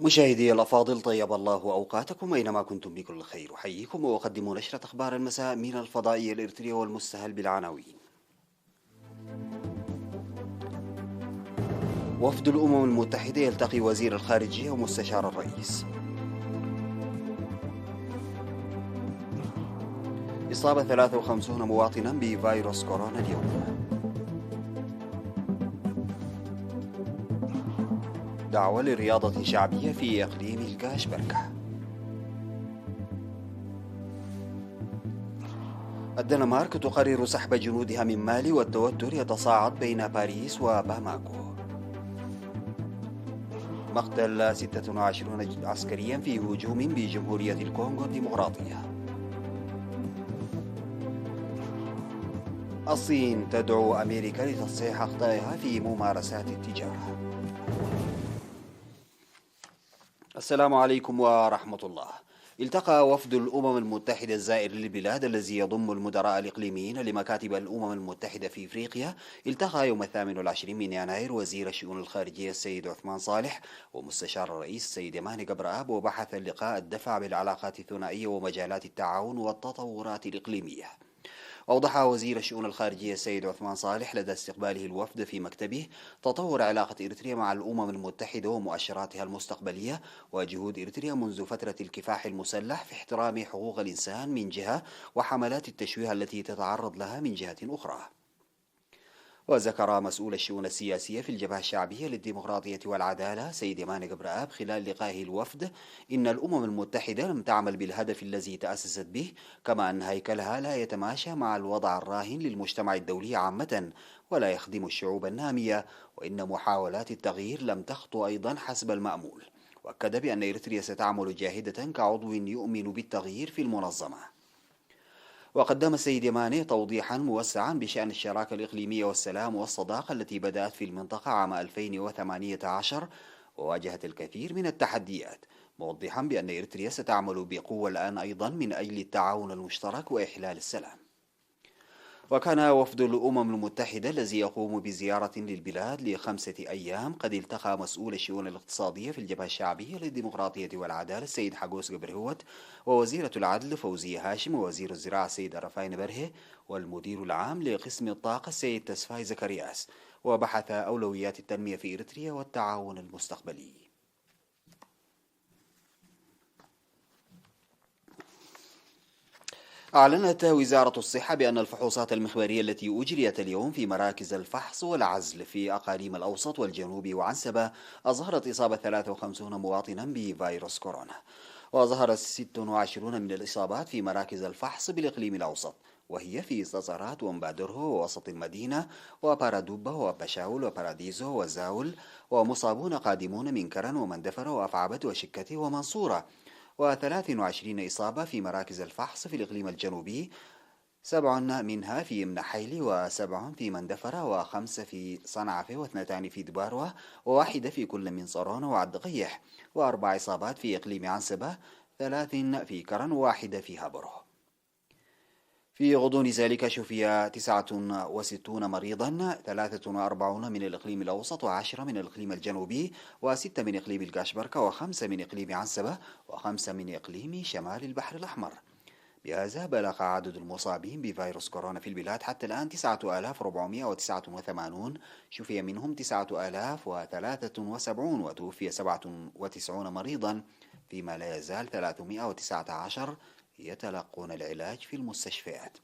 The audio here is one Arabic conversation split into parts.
مشاهدي الأفاضل، طيب الله أوقاتكم أينما كنتم بكل خير. أحييكم وأقدم نشرة أخبار المساء من الفضائية الإرترية والمستهل بالعناوين. وفد الأمم المتحدة يلتقي وزير الخارجية ومستشار الرئيس. إصابة 53 مواطنا بفيروس كورونا اليوم. دعوة لرياضة شعبية في إقليم الكاشبركة. الدنمارك تقرر سحب جنودها من مالي، والتوتر يتصاعد بين باريس وباماكو. مقتل 26 عسكريا في هجوم بجمهورية الكونغو الديمقراطية. الصين تدعو أمريكا لتصحيح أخطائها في ممارسات التجارة. السلام عليكم ورحمة الله. التقى وفد الأمم المتحدة الزائر للبلاد الذي يضم المدراء الإقليميين لمكاتب الأمم المتحدة في إفريقيا. التقى يوم 28 من يناير وزير الشؤون الخارجية السيد عثمان صالح ومستشار الرئيس السيد يماني جبرآب، وبحث اللقاء الدفع بالعلاقات الثنائية ومجالات التعاون والتطورات الإقليمية. أوضح وزير الشؤون الخارجية السيد عثمان صالح لدى استقباله الوفد في مكتبه تطور علاقة إريتريا مع الأمم المتحدة ومؤشراتها المستقبلية، وجهود إريتريا منذ فترة الكفاح المسلح في احترام حقوق الإنسان من جهة، وحملات التشويه التي تتعرض لها من جهة أخرى. وذكر مسؤول الشؤون السياسية في الجبهة الشعبية للديمقراطية والعدالة سيد يماني جبرآب خلال لقائه الوفد إن الأمم المتحدة لم تعمل بالهدف الذي تأسست به، كما أن هيكلها لا يتماشى مع الوضع الراهن للمجتمع الدولي عامة ولا يخدم الشعوب النامية، وإن محاولات التغيير لم تخطو أيضا حسب المأمول. وأكد بأن إريتريا ستعمل جاهدة كعضو يؤمن بالتغيير في المنظمة. وقدم السيد يماني توضيحا موسعا بشأن الشراكة الإقليمية والسلام والصداقة التي بدأت في المنطقة عام 2018 وواجهت الكثير من التحديات، موضحا بأن إريتريا ستعمل بقوة الآن أيضا من أجل التعاون المشترك وإحلال السلام. وكان وفد الأمم المتحدة الذي يقوم بزيارة للبلاد ل5 أيام قد التقى مسؤول الشؤون الاقتصادية في الجبهة الشعبية للديمقراطية والعدالة السيد حاجوس جبرهوت، ووزيرة العدل فوزية هاشم، ووزير الزراعة السيد رفاين برهي، والمدير العام لقسم الطاقة السيد تسفاي زكرياس، وبحث أولويات التنمية في إريتريا والتعاون المستقبلي. أعلنت وزارة الصحة بأن الفحوصات المخبرية التي أجريت اليوم في مراكز الفحص والعزل في أقاليم الأوسط والجنوب وعنسبة أظهرت إصابة 53 مواطنا بفيروس كورونا، وظهرت 26 من الإصابات في مراكز الفحص بالإقليم الأوسط، وهي في زازارات ومبادره ووسط المدينة وبارادوبا وبشاول وباراديزو وزاول، ومصابون قادمون من كرن ومندفر وأفعبت وشكته ومنصورة، و23 إصابة في مراكز الفحص في الإقليم الجنوبي، 7 منها في منحيلي، و7 في مندفرة، و5 في صنعفة، و2 في دباروة، و1 في كل من صرون وعد قيح، و4 إصابات في إقليم عنسبة، 3 في كرن، و1 في هابره. في غضون ذلك شفي 69 مريضا، 43 من الإقليم الأوسط، و10 من الإقليم الجنوبي، و6 من إقليم الكاشبركة، و5 من إقليم عنسبة، و5 من إقليم شمال البحر الأحمر. بهذا بلغ عدد المصابين بفيروس كورونا في البلاد حتى الآن 9489، شفي منهم 9073، وتوفي 97 مريضا، فيما لا يزال 319 يتلقون العلاج في المستشفيات.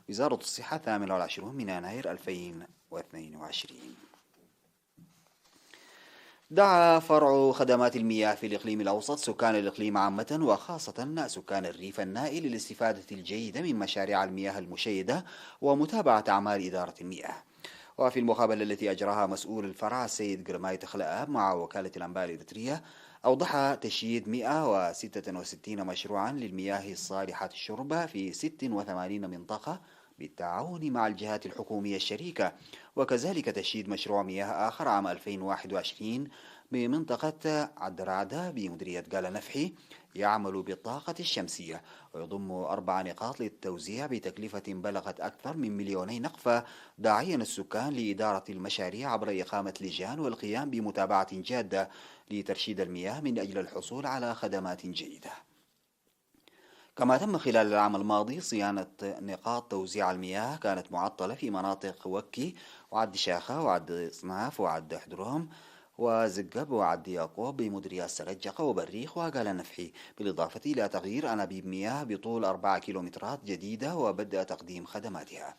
وزارة الصحة 28 من يناير 2022. دعا فرع خدمات المياه في الإقليم الأوسط سكان الإقليم عامة وخاصة سكان الريف النائي للاستفادة الجيدة من مشاريع المياه المشيدة ومتابعة أعمال إدارة المياه. وفي المقابلة التي أجراها مسؤول الفرع السيد جرماي تخلآب مع وكالة الأنباء الإريترية، أوضح تشييد 166 مشروعا للمياه الصالحة الشرب في 86 منطقة بالتعاون مع الجهات الحكومية الشريكة، وكذلك تشييد مشروع مياه آخر عام 2021 بمنطقة عدرعدة بمديرية قالا نفحي يعمل بالطاقة الشمسية، ويضم 4 نقاط للتوزيع بتكلفة بلغت أكثر من 2,000,000 نقفة، داعيا السكان لإدارة المشاريع عبر إقامة لجان والقيام بمتابعة جادة لترشيد المياه من أجل الحصول على خدمات جيدة. كما تم خلال العام الماضي صيانة نقاط توزيع المياه كانت معطلة في مناطق وكي وعد شاخة وعد صناف وعد حدروم وزقب وعد يعقوب بمديريات سرجقة وبريخ وقال نفحي، بالإضافة إلى تغيير أنابيب مياه بطول 4 كيلومترات جديدة وبدء تقديم خدماتها.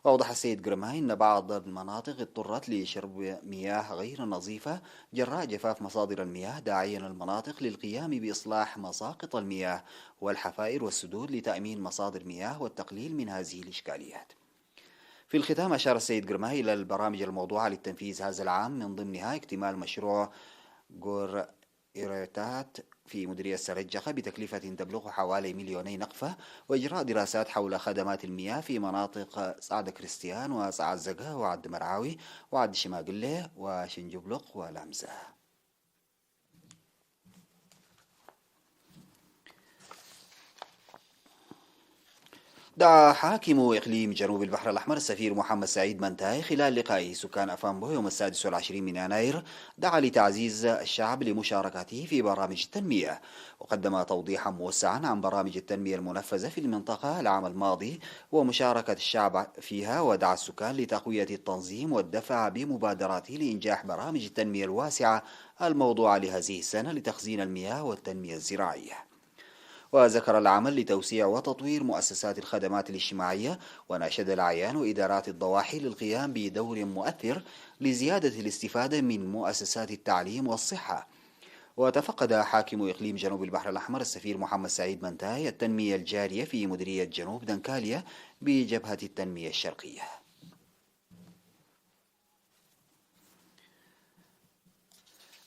وأوضح السيد جرماي أن بعض المناطق اضطرت لشرب مياه غير نظيفة جراء جفاف مصادر المياه، داعيا المناطق للقيام بإصلاح مساقط المياه والحفائر والسدود لتأمين مصادر مياه والتقليل من هذه الإشكاليات. في الختام أشار السيد جرماي إلى البرامج الموضوعة للتنفيذ هذا العام، من ضمنها اكتمال مشروع جور إيريتات في مديرية سرجقة بتكلفة تبلغ حوالي 2,000,000 نقفة، وإجراء دراسات حول خدمات المياه في مناطق صعد كريستيان وصعد زقة وعد مرعاوي وعد شماقلة وشنجبلق ولامزة. دعا حاكم إقليم جنوب البحر الأحمر السفير محمد سعيد منتاي خلال لقائه سكان أفامبو يوم 26 من يناير، دعا لتعزيز الشعب لمشاركته في برامج التنمية، وقدم توضيحا موسعا عن برامج التنمية المنفذة في المنطقة العام الماضي ومشاركة الشعب فيها، ودعا السكان لتقوية التنظيم والدفع بمبادرات لإنجاح برامج التنمية الواسعة الموضوعة لهذه السنة لتخزين المياه والتنمية الزراعية. وذكر العمل لتوسيع وتطوير مؤسسات الخدمات الاجتماعية، وناشد الأعيان وإدارات الضواحي للقيام بدور مؤثر لزيادة الاستفادة من مؤسسات التعليم والصحة. وتفقد حاكم إقليم جنوب البحر الأحمر السفير محمد سعيد منتاي التنمية الجارية في مديرية جنوب دنكاليا بجبهة التنمية الشرقية.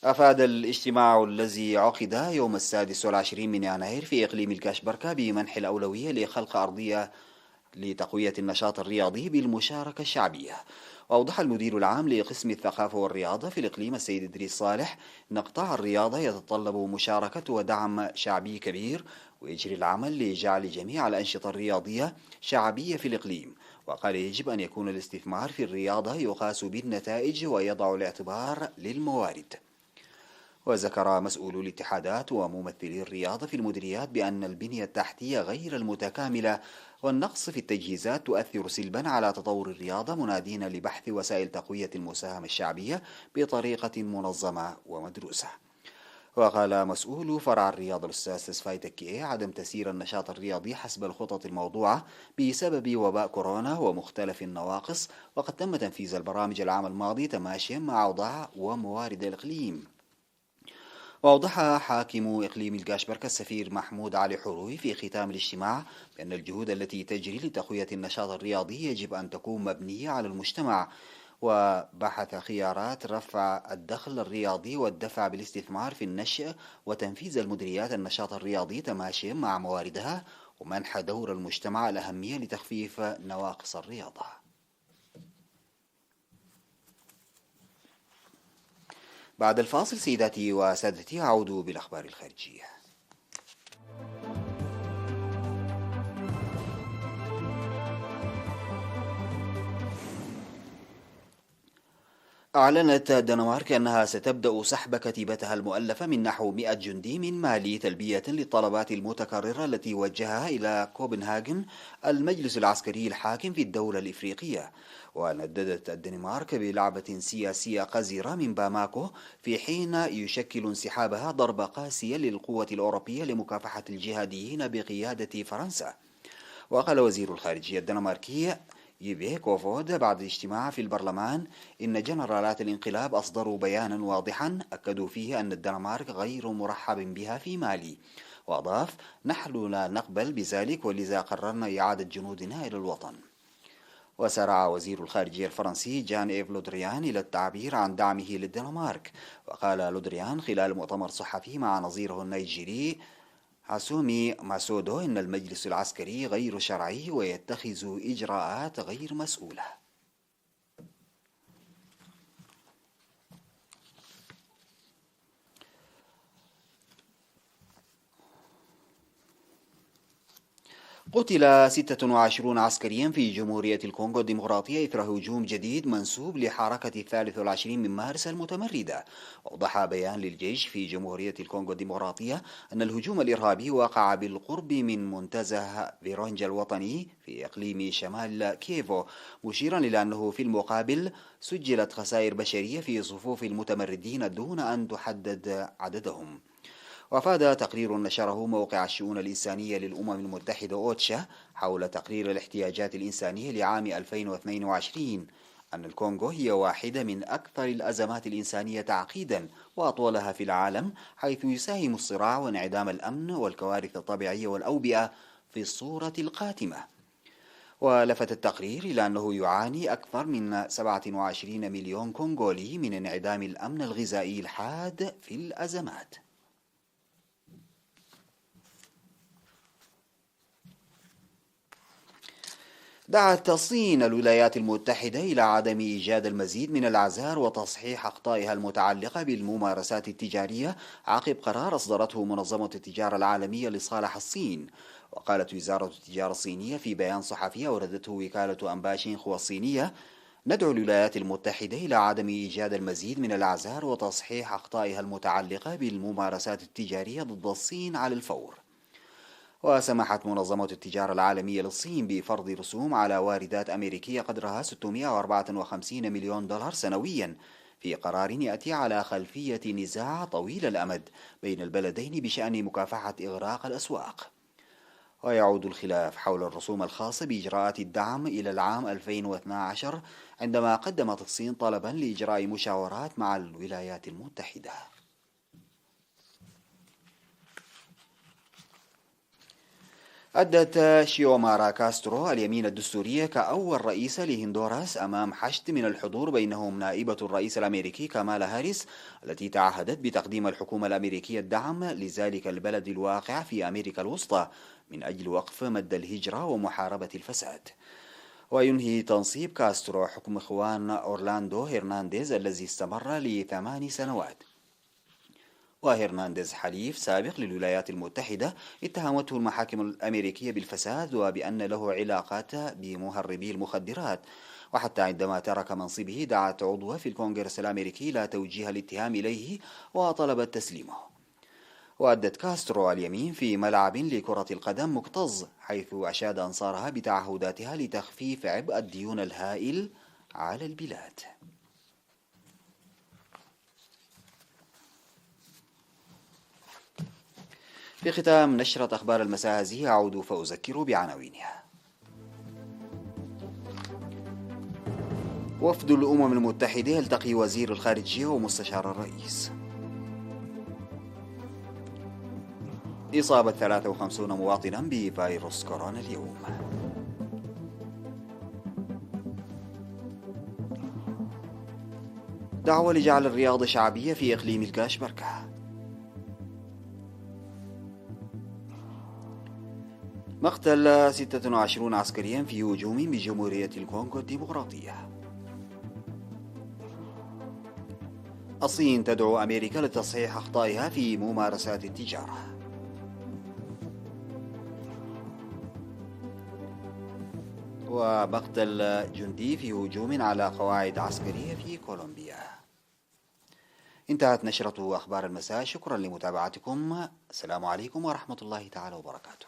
أفاد الاجتماع الذي عقد يوم 26 من يناير في إقليم الكاشبركة بمنح الأولوية لخلق أرضية لتقوية النشاط الرياضي بالمشاركة الشعبية. وأوضح المدير العام لقسم الثقافة والرياضة في الإقليم السيد إدريس صالح أن قطاع الرياضة يتطلب مشاركة ودعم شعبي كبير، ويجري العمل لجعل جميع الأنشطة الرياضية شعبية في الإقليم. وقال يجب أن يكون الاستثمار في الرياضة يقاس بالنتائج ويضع الاعتبار للموارد. وذكر مسؤولو الاتحادات وممثلي الرياضة في المديريات بأن البنية التحتية غير المتكاملة والنقص في التجهيزات تؤثر سلبا على تطور الرياضة، منادين لبحث وسائل تقوية المساهمة الشعبية بطريقة منظمة ومدروسة. وقال مسؤول فرع الرياضة الأستاذ تسفاي تكي عدم تسيير النشاط الرياضي حسب الخطط الموضوعة بسبب وباء كورونا ومختلف النواقص، وقد تم تنفيذ البرامج العام الماضي تماشيا مع أوضاع وموارد الإقليم. وأوضح حاكم إقليم الكاشبركة السفير محمود علي حروي في ختام الاجتماع بأن الجهود التي تجري لتقوية النشاط الرياضي يجب أن تكون مبنية على المجتمع، وبحث خيارات رفع الدخل الرياضي والدفع بالاستثمار في النشء وتنفيذ المديريات النشاط الرياضي تماشيا مع مواردها، ومنح دور المجتمع الأهمية لتخفيف نواقص الرياضة. بعد الفاصل سيداتي وسادتي أعود بالأخبار الخارجية. أعلنت الدنمارك أنها ستبدأ سحب كتيبتها المؤلفة من نحو 100 جندي من مالي تلبية للطلبات المتكررة التي وجهها إلى كوبنهاغن المجلس العسكري الحاكم في الدولة الإفريقية. ونددت الدنمارك بلعبة سياسية قذرة من باماكو، في حين يشكل انسحابها ضربة قاسية للقوة الأوروبية لمكافحة الجهاديين بقيادة فرنسا. وقال وزير الخارجية الدنماركي يبي كوفود بعد اجتماع في البرلمان إن جنرالات الانقلاب أصدروا بيانا واضحا أكدوا فيه أن الدنمارك غير مرحب بها في مالي. وأضاف: نحن لا نقبل بذلك، ولذا قررنا إعادة جنودنا إلى الوطن. وسارع وزير الخارجية الفرنسي جان إيف لودريان إلى التعبير عن دعمه للدنمارك. وقال لودريان خلال مؤتمر صحفي مع نظيره النيجيري عسومي ماسودو إن المجلس العسكري غير شرعي ويتخذ إجراءات غير مسؤولة. قتل 26 عسكريا في جمهورية الكونغو الديمقراطية إثر هجوم جديد منسوب لحركة 23 من مارس المتمردة. أوضح بيان للجيش في جمهورية الكونغو الديمقراطية أن الهجوم الإرهابي وقع بالقرب من منتزه فيرونجا الوطني في إقليم شمال كيفو، مشيرا إلى أنه في المقابل سجلت خسائر بشرية في صفوف المتمردين دون أن تحدد عددهم. وأفاد تقرير نشره موقع الشؤون الإنسانية للأمم المتحدة أوتشا حول تقرير الاحتياجات الإنسانية لعام 2022 أن الكونغو هي واحدة من أكثر الأزمات الإنسانية تعقيدا وأطولها في العالم، حيث يساهم الصراع وانعدام الأمن والكوارث الطبيعية والأوبئة في الصورة القاتمة. ولفت التقرير إلى أنه يعاني أكثر من 27 مليون كونغولي من انعدام الأمن الغذائي الحاد في الأزمات. دعت الصين الولايات المتحدة إلى عدم إيجاد المزيد من الأعذار وتصحيح أخطائها المتعلقة بالممارسات التجارية عقب قرار أصدرته منظمة التجارة العالمية لصالح الصين. وقالت وزارة التجارة الصينية في بيان صحفي أوردته وكالة أنباء شينخوا الصينية: ندعو الولايات المتحدة إلى عدم إيجاد المزيد من الأعذار وتصحيح أخطائها المتعلقة بالممارسات التجارية ضد الصين على الفور. وسمحت منظمة التجارة العالمية للصين بفرض رسوم على واردات أمريكية قدرها 654 مليون دولار سنويا، في قرار يأتي على خلفية نزاع طويل الأمد بين البلدين بشأن مكافحة إغراق الأسواق. ويعود الخلاف حول الرسوم الخاصة بإجراءات الدعم إلى العام 2012، عندما قدمت الصين طلبا لإجراء مشاورات مع الولايات المتحدة. أدت شيومارا كاسترو اليمين الدستورية كأول رئيسة لهندوراس أمام حشد من الحضور، بينهم نائبة الرئيس الأمريكي كامالا هاريس التي تعهدت بتقديم الحكومة الأمريكية الدعم لذلك البلد الواقع في أمريكا الوسطى من أجل وقف مد الهجرة ومحاربة الفساد. وينهي تنصيب كاسترو حكم إخوان أورلاندو هرنانديز الذي استمر ل8 سنوات. وهرنانديز حليف سابق للولايات المتحدة اتهمته المحاكم الأمريكية بالفساد وبأن له علاقات بمهربي المخدرات، وحتى عندما ترك منصبه دعت عضوة في الكونغرس الأمريكي لا توجيه الاتهام إليه وطلبت تسليمه. وأدت كاسترو اليمين في ملعب لكرة القدم مكتظ، حيث أشاد أنصارها بتعهداتها لتخفيف عبء الديون الهائل على البلاد. في ختام نشرة أخبار المساء هذه أعود فأذكر بعناوينها. وفد الأمم المتحدة يلتقي وزير الخارجية ومستشار الرئيس. إصابة 53 مواطنا بفيروس كورونا اليوم. دعوة لجعل الرياضة شعبية في إقليم الكاشبركة. مقتل 26 عسكريا في هجوم بجمهورية الكونغو الديمقراطية. الصين تدعو أمريكا لتصحيح أخطائها في ممارسات التجارة. ومقتل جندي في هجوم على قواعد عسكرية في كولومبيا. انتهت نشرة أخبار المساء، شكرا لمتابعتكم، السلام عليكم ورحمة الله تعالى وبركاته.